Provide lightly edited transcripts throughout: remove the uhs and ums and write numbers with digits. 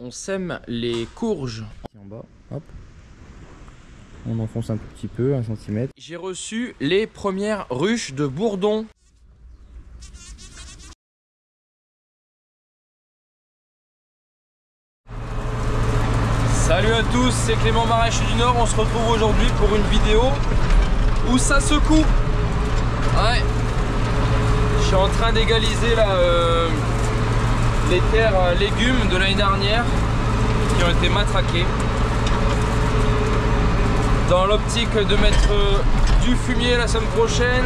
on sème les courges. En bas, hop. On enfonce un tout petit peu, 1 cm. J'ai reçu les premières ruches de bourdon. Salut à tous, c'est Clément Maraîcher du Nord. On se retrouve aujourd'hui pour une vidéo où ça secoue. Ouais. Je suis en train d'égaliser là les terres légumes de l'année dernière qui ont été matraquées, dans l'optique de mettre du fumier la semaine prochaine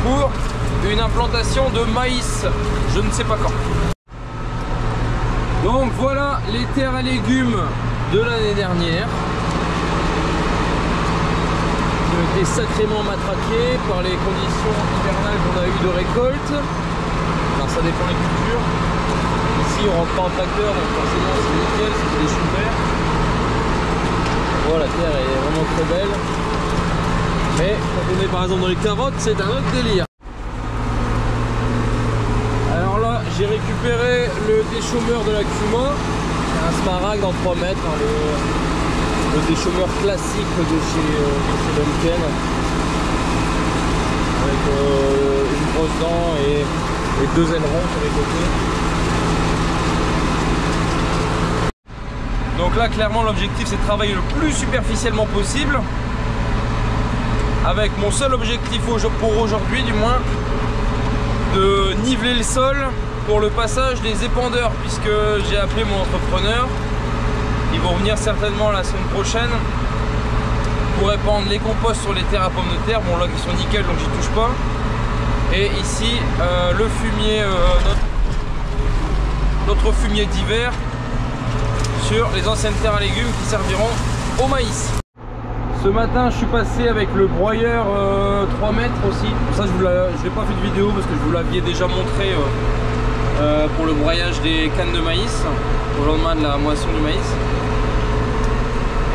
pour une implantation de maïs, je ne sais pas quand. Donc voilà les terres à légumes de l'année dernière qui ont été sacrément matraquées par les conditions hivernales qu'on a eues de récolte. Alors ça dépend des cultures. Ici on rentre pas en tracteur, donc forcément c'est nickel, c'est des choux verts. Voilà, la terre est vraiment très belle. Mais quand on est par exemple dans les carottes, c'est un autre délire. Alors là, j'ai récupéré le déchaumeur de la Cuma. C'est un smaragd en 3 mètres, hein, le déchaumeur classique de chez Duncan. Avec une grosse dent et 2 ailerons sur les côtés. Donc là clairement l'objectif c'est de travailler le plus superficiellement possible, avec mon seul objectif pour aujourd'hui du moins, de niveler le sol pour le passage des épandeurs, puisque j'ai appelé mon entrepreneur. Ils vont venir certainement la semaine prochaine pour épandre les composts sur les terres à pommes de terre. Bon là ils sont nickel donc j'y touche pas. Et ici le fumier, notre fumier d'hiver sur les anciennes terres à légumes qui serviront au maïs. Ce matin je suis passé avec le broyeur 3 mètres aussi. Ça je n'ai pas fait de vidéo parce que je vous l'aviez déjà montré pour le broyage des cannes de maïs au lendemain de la moisson du maïs.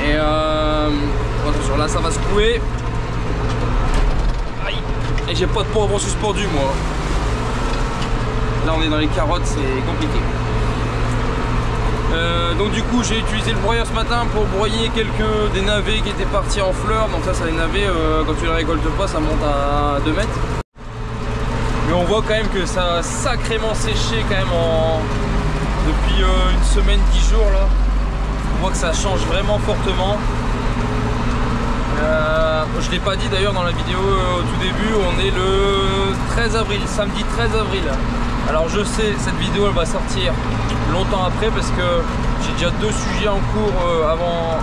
Et attention là ça va secouer. Aïe. Et j'ai pas de poivron suspendu moi. Là on est dans les carottes, c'est compliqué. Donc du coup j'ai utilisé le broyeur ce matin pour broyer des navets qui étaient partis en fleurs. Donc ça les navets, quand tu les récoltes pas, ça monte à 2 mètres. Mais on voit quand même que ça a sacrément séché quand même depuis une semaine, 10 jours là. On voit que ça change vraiment fortement. Je l'ai pas dit d'ailleurs dans la vidéo au tout début, on est le 13 avril, samedi 13 avril. Alors je sais, cette vidéo elle va sortir longtemps après parce que j'ai déjà 2 sujets en cours avant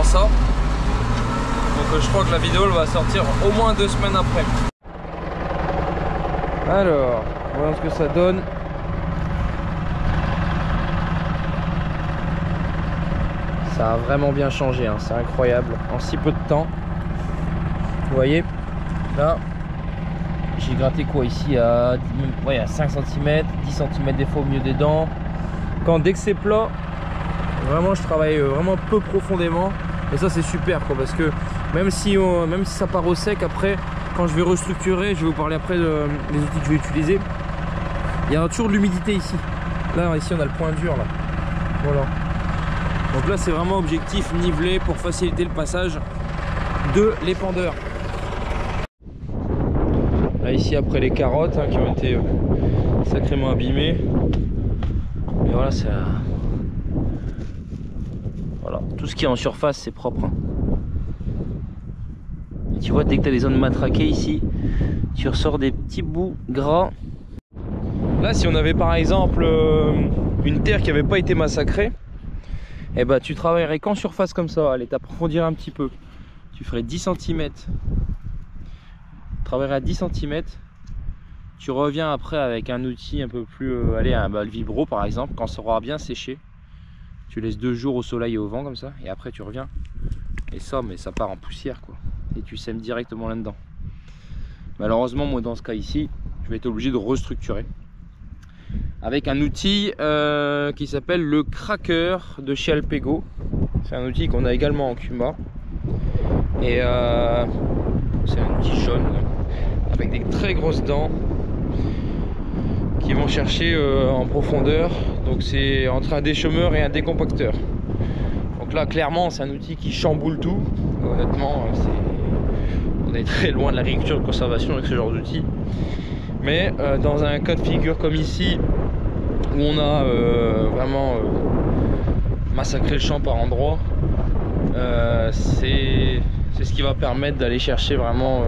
ça. Donc je crois que la vidéo elle va sortir au moins 2 semaines après. Alors, voyons ce que ça donne. Ça a vraiment bien changé, hein, c'est incroyable, en si peu de temps. Vous voyez, là, j'ai gratté quoi ici à 5 cm, 10 cm des fois au milieu des dents. Dès que c'est plat, vraiment je travaille vraiment peu profondément. Et ça c'est super quoi, parce que même si ça part au sec, après quand je vais restructurer, je vais vous parler après des outils que je vais utiliser. Il y a toujours de l'humidité ici. Là ici on a le point dur là. Voilà. Donc là c'est vraiment objectif nivelé pour faciliter le passage de l'épandeur. Là ici après les carottes hein, qui ont été sacrément abîmées. Mais voilà, voilà, tout ce qui est en surface c'est propre. Hein. Et tu vois, dès que tu as des zones matraquées ici, tu ressors des petits bouts gras. Là si on avait par exemple une terre qui n'avait pas été massacrée, et bah tu travaillerais qu'en surface comme ça, allez t'approfondir un petit peu. Tu ferais 10 cm. Travaillerais à 10 cm. Tu reviens après avec un outil un peu plus, le vibro par exemple, quand ça aura bien séché. Tu laisses 2 jours au soleil et au vent comme ça, et après tu reviens. Et ça, mais ça part en poussière quoi. Et tu sèmes directement là-dedans. Malheureusement, moi dans ce cas ici, je vais être obligé de restructurer. Avec un outil qui s'appelle le Cracker de chez Alpego. C'est un outil qu'on a également en Cuma. Et c'est un outil jaune avec des très grosses dents. qui vont chercher en profondeur. Donc c'est entre un déchaumeur et un décompacteur. Donc là clairement c'est un outil qui chamboule tout. Honnêtement on est très loin de l'agriculture de conservation avec ce genre d'outil. Mais dans un cas de figure comme ici, où on a vraiment massacré le champ par endroits, c'est ce qui va permettre d'aller chercher vraiment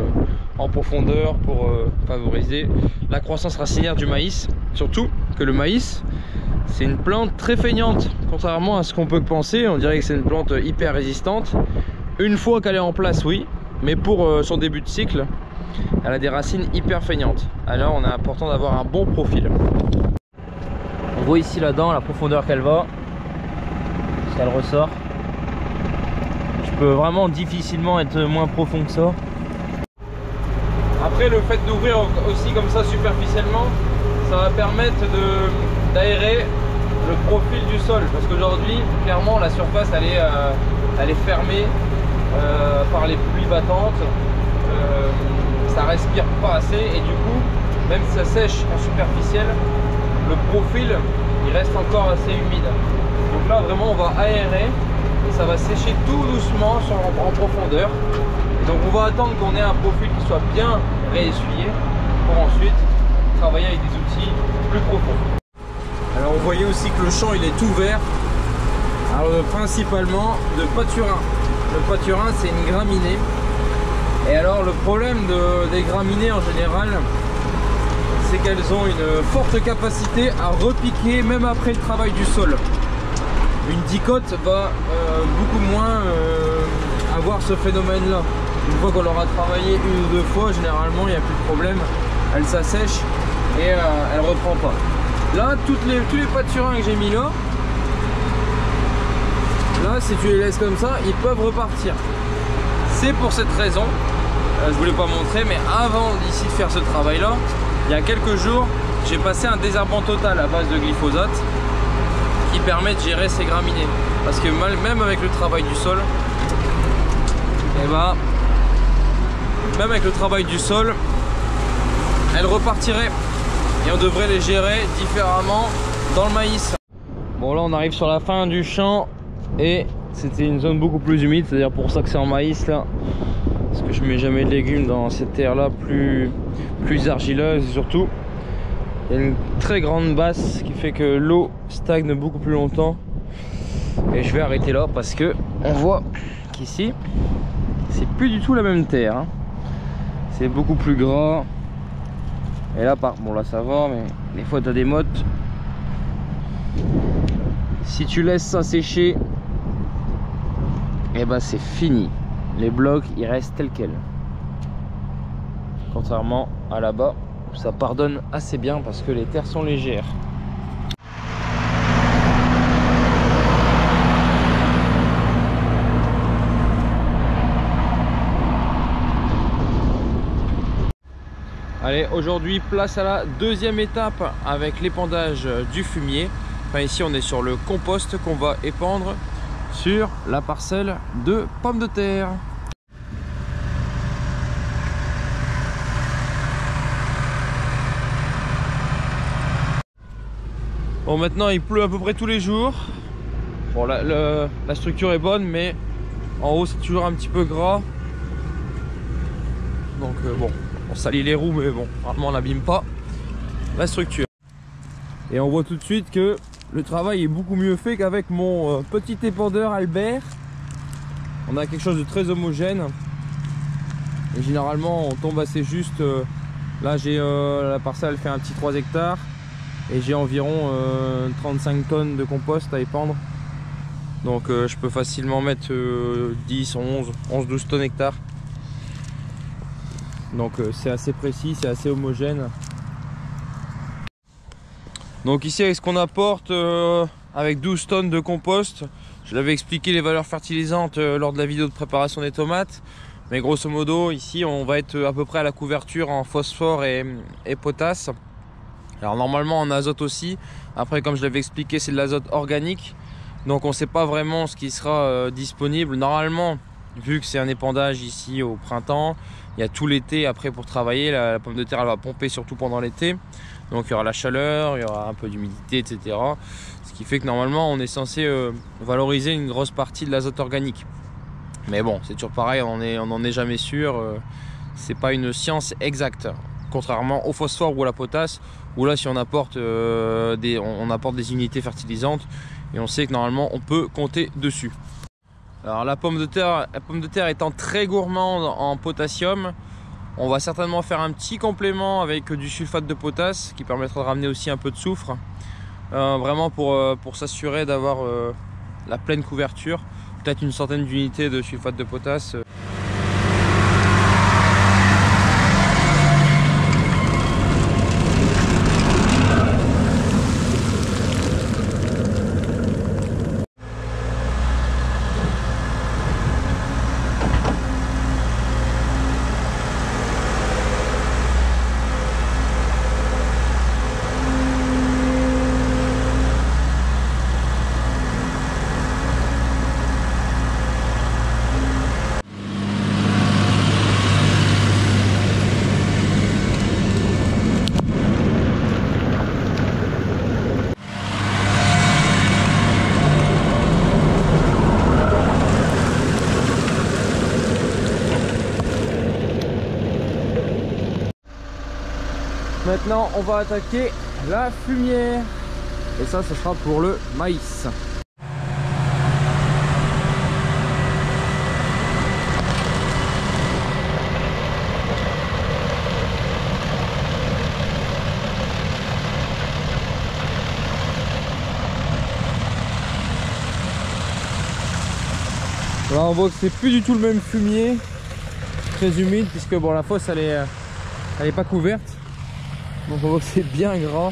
en profondeur pour favoriser la croissance racinaire du maïs. Surtout que le maïs, c'est une plante très feignante, contrairement à ce qu'on peut penser. On dirait que c'est une plante hyper résistante. Une fois qu'elle est en place, oui, mais pour son début de cycle, elle a des racines hyper feignantes. Alors on est important d'avoir un bon profil. On voit ici là-dedans la profondeur qu'elle va, si elle ressort. Je peux vraiment difficilement être moins profond que ça. Après, le fait d'ouvrir aussi comme ça superficiellement, ça va permettre d'aérer le profil du sol, parce qu'aujourd'hui clairement la surface elle est fermée par les pluies battantes. Ça respire pas assez et du coup, même si ça sèche en superficiel, le profil il reste encore assez humide. Donc là vraiment on va aérer et ça va sécher tout doucement en profondeur. Et donc on va attendre qu'on ait un profil qui soit bien réessuyé pour ensuite travailler avec des outils plus profonds. Alors vous voyez aussi que le champ il est tout vert. Alors principalement de pâturin. Le pâturin c'est une graminée. Et alors le problème des graminées en général, c'est qu'elles ont une forte capacité à repiquer même après le travail du sol. Une dicote va beaucoup moins avoir ce phénomène là. Une fois qu'on l'aura travaillé une ou deux fois, généralement il n'y a plus de problème, elle s'assèche et elle reprend pas. Là tous les pâturins que j'ai mis là, si tu les laisses comme ça, ils peuvent repartir. C'est pour cette raison, je voulais pas montrer, mais avant d'ici de faire ce travail là, il y a quelques jours j'ai passé un désherbant total à base de glyphosate qui permet de gérer ces graminées, parce que même avec le travail du sol, et bah même avec le travail du sol, elles repartiraient et on devrait les gérer différemment dans le maïs. Bon là on arrive sur la fin du champ et c'était une zone beaucoup plus humide, c'est d'ailleurs pour ça que c'est en maïs là, parce que je mets jamais de légumes dans cette terre là plus argileuse. Et surtout il y a une très grande basse qui fait que l'eau stagne beaucoup plus longtemps, et je vais arrêter là parce que on voit qu'ici c'est plus du tout la même terre, hein. C'est beaucoup plus gras. Et là bon là ça va, mais des fois tu as des mottes. Si tu laisses ça sécher, et bah c'est fini. Les blocs ils restent tels quels. Contrairement à là-bas, ça pardonne assez bien parce que les terres sont légères. Allez, aujourd'hui place à la deuxième étape avec l'épandage du fumier. Enfin ici on est sur le compost qu'on va épandre sur la parcelle de pommes de terre. Bon, maintenant il pleut à peu près tous les jours. Bon, la structure est bonne, mais en haut c'est toujours un petit peu gras. Donc bon, on salit les roues, mais bon, normalement on n'abîme pas la structure. Et on voit tout de suite que le travail est beaucoup mieux fait qu'avec mon petit épandeur Albert. On a quelque chose de très homogène. Et généralement on tombe assez juste. Là j'ai la parcelle fait un petit 3 hectares. Et j'ai environ 35 tonnes de compost à épandre. Donc je peux facilement mettre 10, 11-12 tonnes hectares. Donc c'est assez précis, c'est assez homogène. Donc ici avec ce qu'on apporte avec 12 tonnes de compost, je l'avais expliqué les valeurs fertilisantes lors de la vidéo de préparation des tomates. Mais grosso modo ici on va être à peu près à la couverture en phosphore et potasse. Alors normalement en azote aussi. Après comme je l'avais expliqué c'est de l'azote organique. Donc on ne sait pas vraiment ce qui sera disponible. Normalement vu que c'est un épandage ici au printemps, il y a tout l'été après pour travailler. La pomme de terre elle va pomper surtout pendant l'été. Donc il y aura la chaleur, il y aura un peu d'humidité, etc. Ce qui fait que normalement on est censé valoriser une grosse partie de l'azote organique. Mais bon, c'est toujours pareil, on n'en est jamais sûr. C'est pas une science exacte. Contrairement au phosphore ou à la potasse, où là si on apporte, on apporte des unités fertilisantes et on sait que normalement on peut compter dessus. Alors la pomme de terre étant très gourmande en potassium, on va certainement faire un petit complément avec du sulfate de potasse qui permettra de ramener aussi un peu de soufre. Vraiment pour s'assurer d'avoir la pleine couverture, peut-être une centaine d'unités de sulfate de potasse. Maintenant, on va attaquer la fumière. Et ça, ce sera pour le maïs. Là, on voit que c'est plus du tout le même fumier. Très humide, puisque bon, la fosse, elle est pas couverte. Donc on voit que c'est bien gras.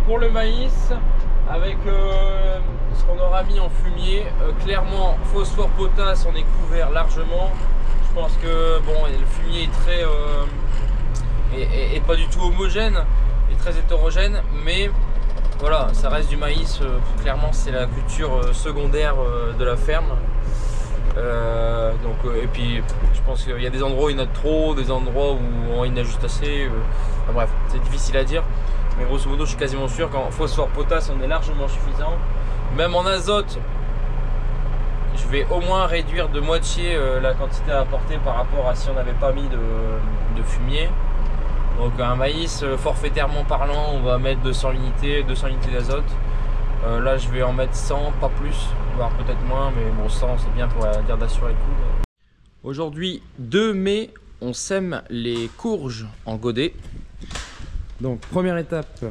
Pour le maïs, avec ce qu'on aura mis en fumier, clairement phosphore potasse, on est couvert largement. Je pense que bon, le fumier est très et pas du tout homogène, est très hétérogène, mais voilà, ça reste du maïs. Clairement, c'est la culture secondaire de la ferme. Et puis je pense qu'il y a des endroits où il y en a trop, des endroits où il y en a juste assez. Enfin, bref, c'est difficile à dire. Mais grosso modo, je suis quasiment sûr qu'en phosphore potasse, on est largement suffisant. Même en azote, je vais au moins réduire de moitié la quantité à apporter par rapport à si on n'avait pas mis de fumier. Donc un maïs, forfaitairement parlant, on va mettre 200 unités d'azote. Là, je vais en mettre 100, pas plus, voire peut-être moins, mais bon, 100 c'est bien pour dire d'assurer le coup. Aujourd'hui, 2 mai, on sème les courges en godet. Donc première étape,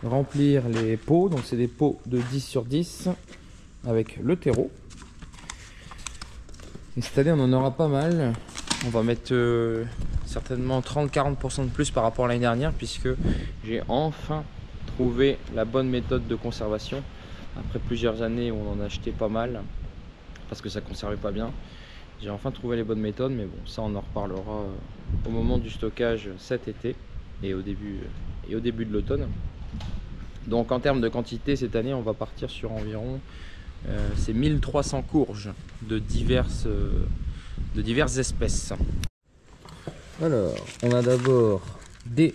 remplir les pots. Donc c'est des pots de 10 sur 10 avec le terreau. Et cette année on en aura pas mal. On va mettre certainement 30-40% de plus par rapport à l'année dernière, puisque j'ai enfin trouvé la bonne méthode de conservation. Après plusieurs années où on en achetait pas mal parce que ça conservait pas bien, j'ai enfin trouvé les bonnes méthodes. Mais bon, ça on en reparlera au moment du stockage cet été et au début de l'automne. Donc en termes de quantité, cette année on va partir sur environ c'est 1300 courges de diverses espèces. Alors on a d'abord des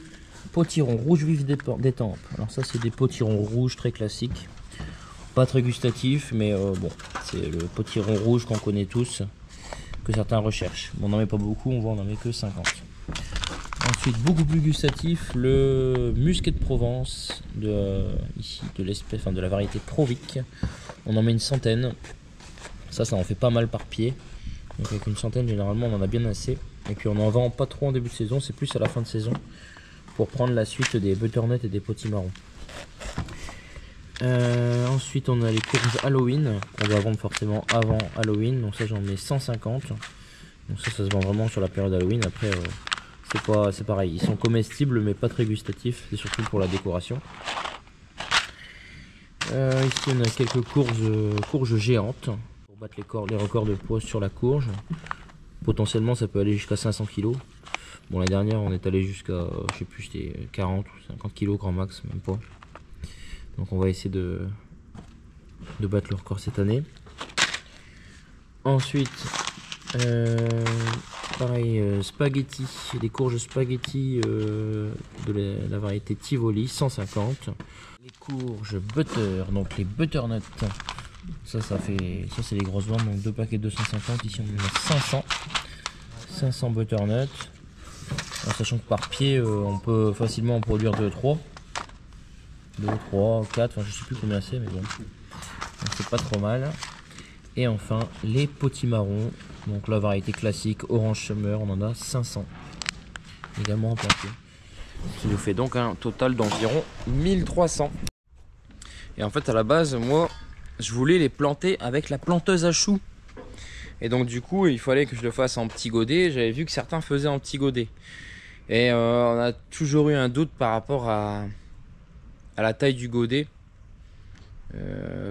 potirons rouges vifs d'étampes. Alors ça c'est des potirons rouges très classiques, pas très gustatifs, mais bon, c'est le potiron rouge qu'on connaît tous, que certains recherchent. On n'en met pas beaucoup, on voit on en met que 50. Ensuite, beaucoup plus gustatif, le musqué de Provence de l'espèce, enfin de la variété Provic. On en met une centaine. Ça en fait pas mal par pied. Donc avec une centaine, généralement, on en a bien assez. Et puis on en vend pas trop en début de saison, c'est plus à la fin de saison pour prendre la suite des butternuts et des potimarrons. Ensuite on a les courges Halloween qu'on va vendre forcément avant Halloween, donc ça j'en mets 150. Donc ça se vend vraiment sur la période Halloween. Après c'est pareil, ils sont comestibles mais pas très gustatifs, c'est surtout pour la décoration. Ici on a quelques courges géantes pour battre les records de poids sur la courge. Potentiellement ça peut aller jusqu'à 500 kg. Bon, la dernière on est allé jusqu'à, je sais plus, c'était 40 ou 50 kg grand max, même pas. Donc on va essayer de battre le record cette année. Ensuite pareil, spaghetti, des courges spaghetti de la variété Tivoli, 150. Les courges butter, donc les butternut, ça c'est les grosses ventes, donc 2 paquets de 250. Ici on en a 500 butternut, en sachant que par pied on peut facilement en produire 2, 3, 4, enfin je sais plus combien c'est, mais bon, c'est pas trop mal. Et enfin les potimarrons, donc la variété classique Orange Summer, on en a 500 également en paquet. Ce qui nous fait donc un total d'environ 1300. Et en fait à la base moi je voulais les planter avec la planteuse à choux. Et donc du coup il fallait que je le fasse en petit godet. J'avais vu que certains faisaient en petit godet. Et on a toujours eu un doute par rapport à la taille du godet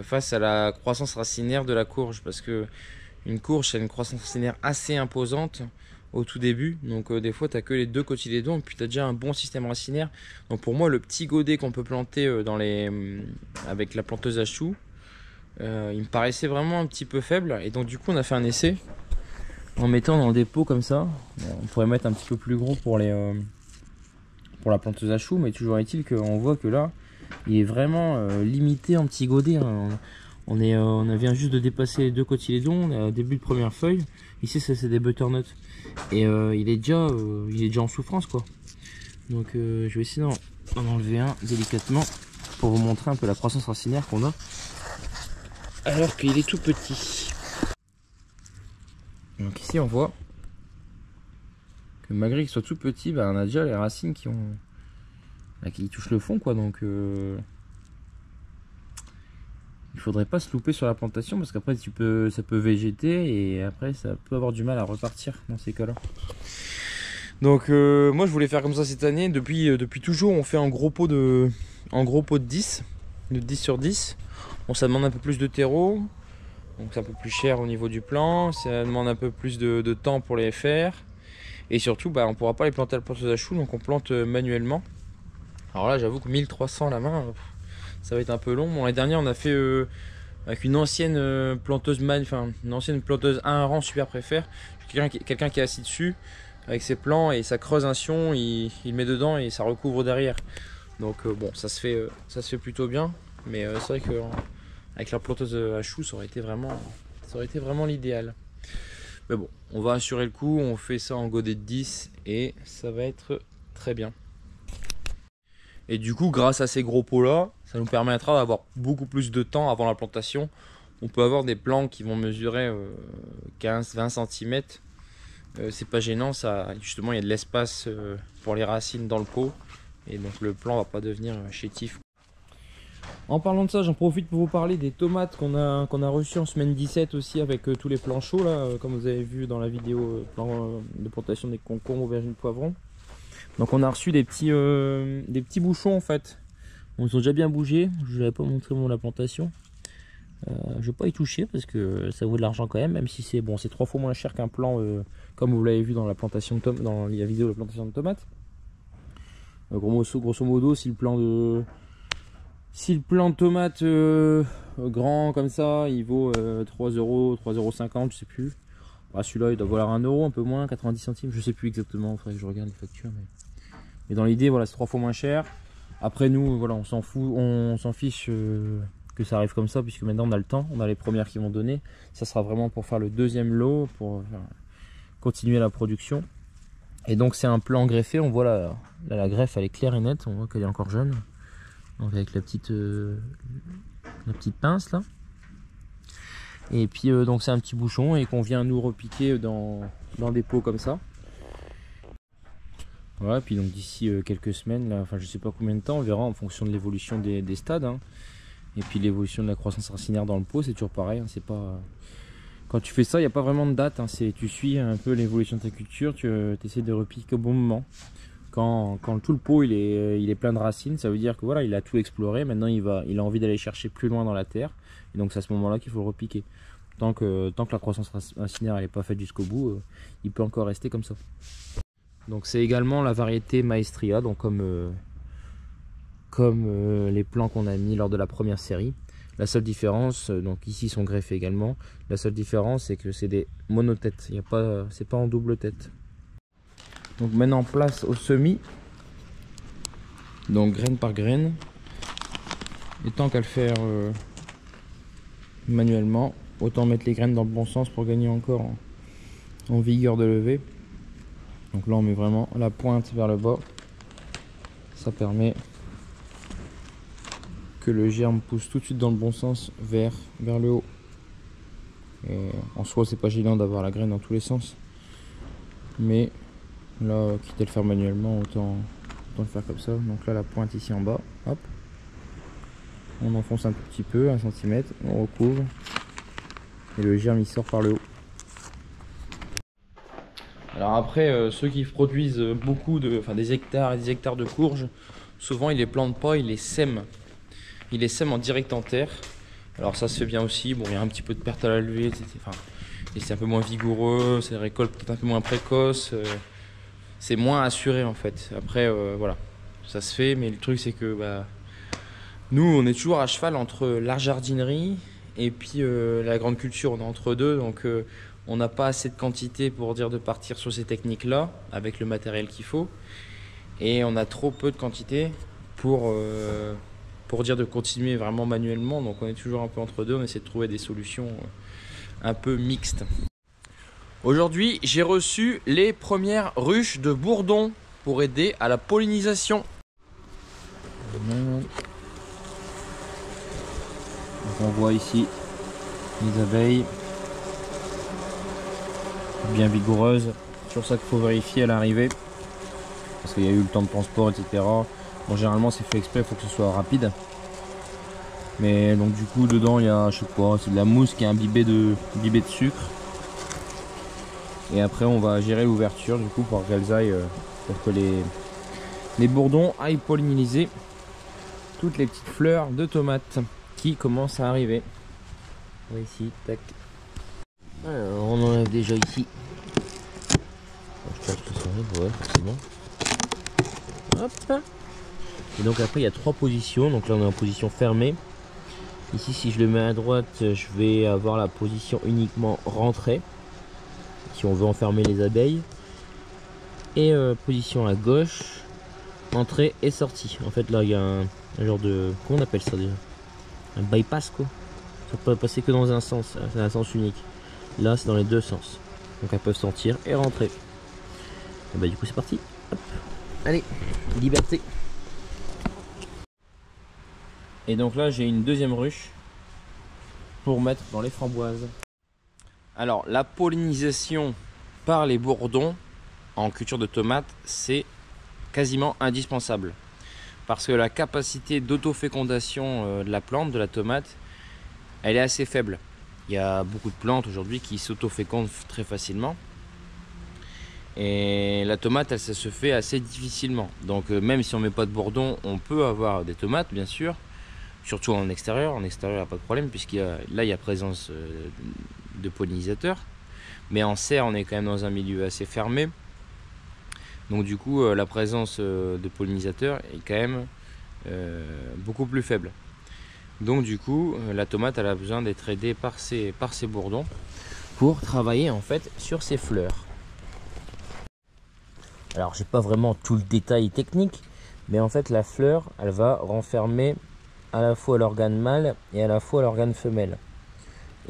face à la croissance racinaire de la courge. Parce que une courge a une croissance racinaire assez imposante au tout début, donc des fois tu as que les 2 cotylédons et puis tu as déjà un bon système racinaire. Donc pour moi le petit godet qu'on peut planter avec la planteuse à choux, il me paraissait vraiment un petit peu faible. Et donc du coup on a fait un essai en mettant dans des pots comme ça. On pourrait mettre un petit peu plus gros pour la planteuse à choux, mais toujours est-il qu'on voit que là il est vraiment limité en petit godet, hein. On vient juste de dépasser les 2 cotylédons, on est au début de première feuille. Ici ça c'est des butternuts et il est déjà en souffrance quoi. Donc je vais essayer d'en enlever un délicatement pour vous montrer un peu la croissance racinaire qu'on a alors qu'il est tout petit. Donc ici on voit que malgré qu'il soit tout petit, bah, on a déjà les racines qui touchent le fond quoi. Donc il faudrait pas se louper sur la plantation parce qu'après ça peut végéter et après ça peut avoir du mal à repartir dans ces cas là. Donc moi je voulais faire comme ça cette année. Depuis toujours on fait un gros pot de 10 sur 10. Bon, ça demande un peu plus de terreau, donc c'est un peu plus cher au niveau du plan, ça demande un peu plus de temps pour les faire et surtout bah, on pourra pas les planter à la planteuse à choux, donc on plante manuellement. Alors là j'avoue que 1300 à la main, ça va être un peu long. Bon, l'année dernière on a fait avec une ancienne planteuse une ancienne planteuse à un rang super préfère. Quelqu'un qui est assis dessus avec ses plants et ça creuse un sion, il met dedans et ça recouvre derrière. Donc bon, ça se fait plutôt bien, mais c'est vrai que avec la planteuse à choux ça aurait été vraiment l'idéal. Mais bon, on va assurer le coup, on fait ça en godet de 10 et ça va être très bien. Et du coup, grâce à ces gros pots là, ça nous permettra d'avoir beaucoup plus de temps avant la plantation. On peut avoir des plants qui vont mesurer 15-20 cm. C'est pas gênant, ça, justement il y a de l'espace pour les racines dans le pot. Et donc le plant va pas devenir chétif. En parlant de ça, j'en profite pour vous parler des tomates qu'on a reçues en semaine 17 aussi avec tous les plants chauds là, comme vous avez vu dans la vidéo plan de plantation des concombres, aubergines, poivrons. Donc on a reçu des petits bouchons en fait. Bon, ils ont déjà bien bougé, je vous avais pas montré la plantation. Je vais pas y toucher parce que ça vaut de l'argent quand même si c'est bon, c'est 3 fois moins cher qu'un plant comme vous l'avez vu dans la plantation dans la vidéo de la plantation de tomates. Grosso modo, si le plant de tomate grand comme ça, il vaut 3 €, 3,50 €, je sais plus. Ah, celui-là il doit valoir 1 €, un peu moins, 90 centimes, je sais plus exactement, il faudrait que je regarde les factures. Mais dans l'idée, voilà, c'est 3 fois moins cher. Après nous, voilà, on s'en fout, on s'en fiche que ça arrive comme ça, puisque maintenant on a le temps, on a les premières qui vont donner. Ça sera vraiment pour faire le deuxième lot, pour continuer la production. Et donc c'est un plan greffé, on voit là, la greffe elle est claire et nette, on voit qu'elle est encore jeune. Donc avec la petite pince là. Et puis donc c'est un petit bouchon et qu'on vient nous repiquer dans des pots comme ça. Voilà, puis donc d'ici quelques semaines, là, enfin je sais pas combien de temps, on verra en fonction de l'évolution des stades. Hein. Et puis l'évolution de la croissance racinaire dans le pot, c'est toujours pareil, hein, c'est pas... Quand tu fais ça, il n'y a pas vraiment de date, hein, tu suis un peu l'évolution de ta culture, tu essaies de repiquer au bon moment. Quand tout le pot il est plein de racines, ça veut dire que voilà, il a tout exploré, maintenant il a envie d'aller chercher plus loin dans la terre, et donc c'est à ce moment là qu'il faut le repiquer. Tant que la croissance racinaire n'est pas faite jusqu'au bout, il peut encore rester comme ça. Donc c'est également la variété Maestria, donc comme les plants qu'on a mis lors de la première série. La seule différence, donc ici ils sont greffés également, la seule différence c'est que c'est des monotêtes, c'est pas en double tête. Donc maintenant place au semis, donc graine par graine, et tant qu'à le faire manuellement, autant mettre les graines dans le bon sens pour gagner encore en vigueur de levée. Donc là on met vraiment la pointe vers le bas, ça permet que le germe pousse tout de suite dans le bon sens vers le haut. Et en soi c'est pas gênant d'avoir la graine dans tous les sens, mais là quitte à le faire manuellement, autant le faire comme ça. Donc là la pointe ici en bas, hop, on enfonce un tout petit peu, 1 cm, on recouvre et le germe il sort par le haut. Alors après ceux qui produisent beaucoup des hectares et des hectares de courges, souvent ils les plantent pas, ils les sèment. Ils les sèment en direct en terre. Alors ça se fait bien aussi. Bon, il y a un petit peu de perte à la levée, et c'est un peu moins vigoureux, c'est récolte peut-être un peu moins précoce, c'est moins assuré en fait. Après voilà, ça se fait, mais le truc c'est que nous on est toujours à cheval entre la jardinerie et puis la grande culture, on est entre deux, donc on n'a pas assez de quantité pour dire de partir sur ces techniques là avec le matériel qu'il faut, et on a trop peu de quantité pour dire de continuer vraiment manuellement. Donc on est toujours un peu entre deux, on essaie de trouver des solutions un peu mixtes. Aujourd'hui j'ai reçu les premières ruches de bourdon pour aider à la pollinisation. Donc on voit ici les abeilles bien vigoureuses, c'est sur ça qu'il faut vérifier à l'arrivée parce qu'il y a eu le temps de transport, etc. Bon, généralement c'est fait exprès, il faut que ce soit rapide. Mais donc du coup dedans il y a, je sais pas, c'est de la mousse qui est imbibée de sucre. Et après on va gérer l'ouverture du coup pour qu'elles aillent, pour que les bourdons aillent polliniser toutes les petites fleurs de tomates qui commencent à arriver. On va ici, tac. Alors on enlève déjà ici. Je passe le sourire, ouais, c'est bon. Hop. Et donc après il y a 3 positions, donc là on est en position fermée. Ici si je le mets à droite, je vais avoir la position uniquement rentrée, si on veut enfermer les abeilles. Et position à gauche, entrée et sortie. En fait là il y a un genre de, comment on appelle ça déjà, un bypass quoi. Ça peut passer que dans un sens, c'est un sens unique. Là c'est dans les deux sens, donc elles peuvent sortir et rentrer. Et bah du coup c'est parti. Hop. Allez, liberté. Et donc là j'ai une deuxième ruche pour mettre dans les framboises. Alors la pollinisation par les bourdons en culture de tomates, c'est quasiment indispensable. Parce que la capacité d'autofécondation de la plante, de la tomate, elle est assez faible. Il y a beaucoup de plantes aujourd'hui qui s'autofécondent très facilement. Et la tomate, elle, ça se fait assez difficilement. Donc même si on ne met pas de bourdon, on peut avoir des tomates bien sûr. Surtout en extérieur. En extérieur, il n'y a pas de problème puisqu'il y a, là, il y a présence de pollinisateurs. Mais en serre, on est quand même dans un milieu assez fermé. Donc du coup, la présence de pollinisateurs est quand même beaucoup plus faible. Donc du coup, la tomate, elle a besoin d'être aidée par ses bourdons pour travailler en fait sur ses fleurs. Alors, j'ai pas vraiment tout le détail technique, mais en fait, la fleur, elle va renfermer à la fois l'organe mâle et à la fois l'organe femelle.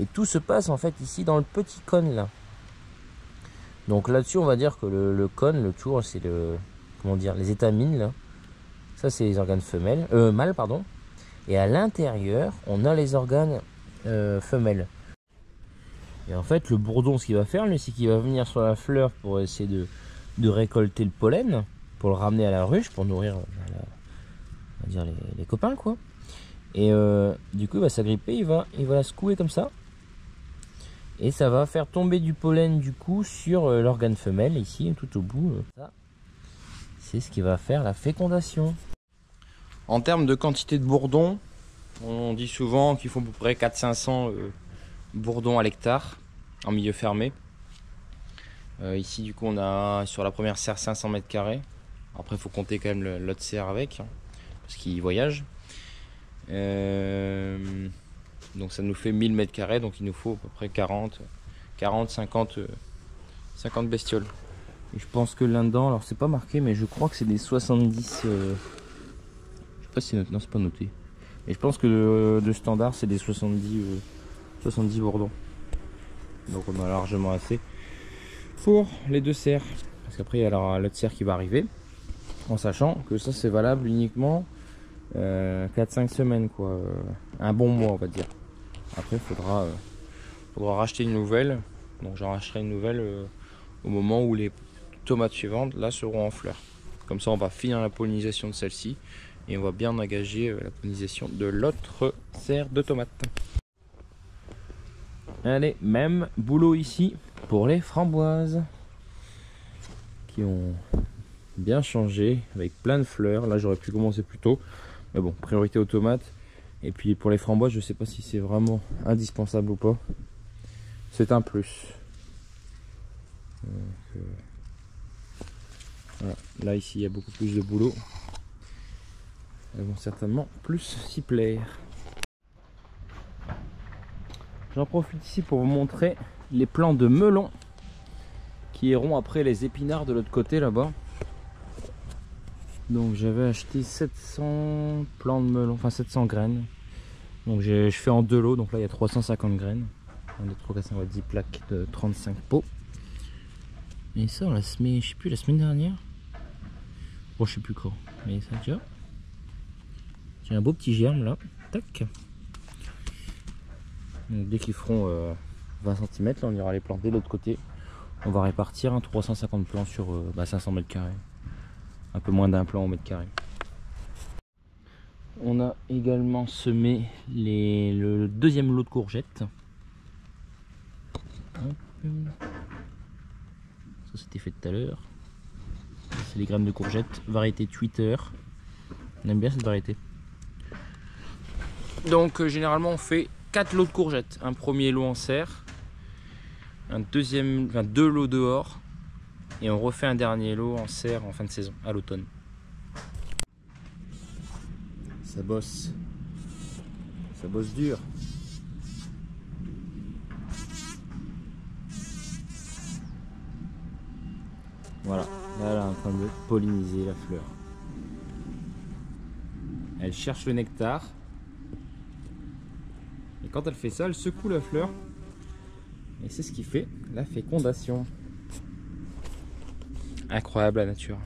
Et tout se passe en fait ici dans le petit cône là. Donc là-dessus, on va dire que le cône, le tour, c'est les étamines là. Ça, c'est les organes mâles, pardon. Et à l'intérieur, on a les organes femelles. Et en fait, le bourdon, ce qu'il va faire, lui, c'est qu'il va venir sur la fleur pour essayer de récolter le pollen, pour le ramener à la ruche, pour nourrir on va dire les copains, quoi. Et du coup il va s'agripper, il va la secouer comme ça. Et ça va faire tomber du pollen du coup sur l'organe femelle ici tout au bout. C'est ce qui va faire la fécondation. En termes de quantité de bourdons, on dit souvent qu'il faut à peu près 400-500 bourdons à l'hectare en milieu fermé. Ici du coup on a sur la première serre 500 mètres carrés. Après il faut compter quand même l'autre serre avec, hein, parce qu'il voyage. Donc ça nous fait 1000 mètres carrés, donc il nous faut à peu près 50 bestioles. Et je pense que là-dedans, alors c'est pas marqué, mais je crois que c'est des 70. Je sais pas si c'est noté, non c'est pas noté. Et je pense que de standard c'est des 70 bourdons. Donc on a largement assez pour les 2 serres. Parce qu'après il y a l'autre serre qui va arriver. En sachant que ça c'est valable uniquement 4-5 semaines quoi. Un bon mois on va dire. Après il faudra racheter une nouvelle. Donc j'en racheterai une nouvelle au moment où les tomates suivantes là seront en fleurs. Comme ça on va finir la pollinisation de celle-ci. Et on va bien engager la pollinisation de l'autre serre de tomates. Allez, même boulot ici pour les framboises. Qui ont bien changé avec plein de fleurs. Là j'aurais pu commencer plus tôt. Mais bon, priorité aux tomates. Et puis pour les framboises, je sais pas si c'est vraiment indispensable ou pas. C'est un plus. Donc, voilà. Là ici il y a beaucoup plus de boulot. Elles vont certainement plus s'y plaire. J'en profite ici pour vous montrer les plants de melon qui iront après les épinards de l'autre côté là-bas. Donc j'avais acheté 700 plants de melon, enfin 700 graines. Donc je fais en 2 lots, donc là il y a 350 graines. 1, 2, 3, 4, 5, 10 plaques de 35 pots. Et ça on l'a semé, je sais plus, la semaine dernière. Bon je sais plus quand, mais ça tu vois. J'ai un beau petit germe là, tac. Donc, dès qu'ils feront 20 cm, là on ira les planter de l'autre côté. On va répartir 350 plants sur 500 mètres carrés. Un peu moins d'un plant au mètre carré. On a également semé le 2e lot de courgettes. Ça c'était fait tout à l'heure. C'est les graines de courgettes, variété Twitter. On aime bien cette variété. Donc généralement on fait 4 lots de courgettes. Un premier lot en serre, un deuxième, 2 lots dehors, et on refait un dernier lot en serre en fin de saison, à l'automne. Ça bosse dur. Voilà, là elle est en train de polliniser la fleur. Elle cherche le nectar. Et quand elle fait ça, elle secoue la fleur. Et c'est ce qui fait la fécondation. Incroyable la nature.